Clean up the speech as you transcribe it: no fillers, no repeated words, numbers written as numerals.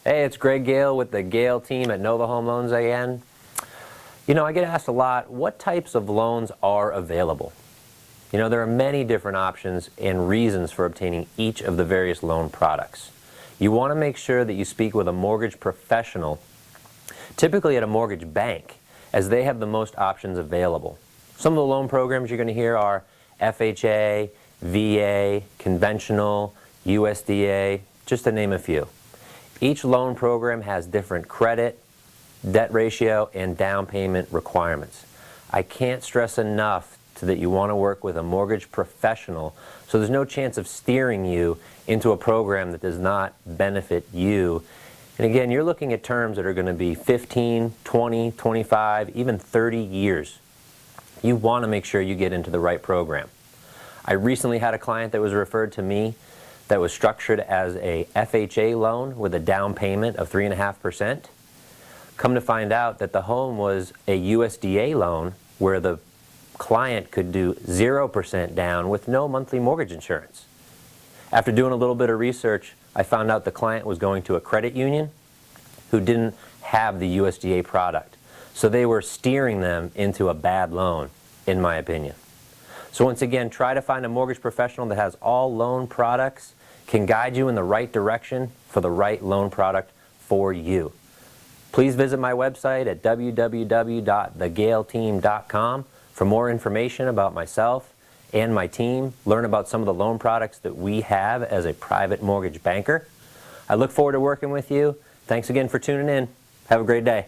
Hey, it's Greg Gale with the Gale team at Nova Home Loans again. You know, I get asked a lot, what types of loans are available? You know, there are many different options and reasons for obtaining each of the various loan products. You want to make sure that you speak with a mortgage professional, typically at a mortgage bank, as they have the most options available. Some of the loan programs you're going to hear are FHA, VA, conventional, USDA, just to name a few. Each loan program has different credit, debt ratio, and down payment requirements. I can't stress enough that you want to work with a mortgage professional so there's no chance of steering you into a program that does not benefit you. And again, you're looking at terms that are going to be 15, 20, 25, even 30 years. You want to make sure you get into the right program. I recently had a client that was referred to me that was structured as a FHA loan with a down payment of 3.5%. Come to find out that the home was a USDA loan where the client could do 0% down with no monthly mortgage insurance. After doing a little bit of research, I found out the client was going to a credit union who didn't have the USDA product. So they were steering them into a bad loan, in my opinion. So once again, try to find a mortgage professional that has all loan products, can guide you in the right direction for the right loan product for you. Please visit my website at www.thegaleteam.com for more information about myself and my team. Learn about some of the loan products that we have as a private mortgage banker. I look forward to working with you. Thanks again for tuning in. Have a great day.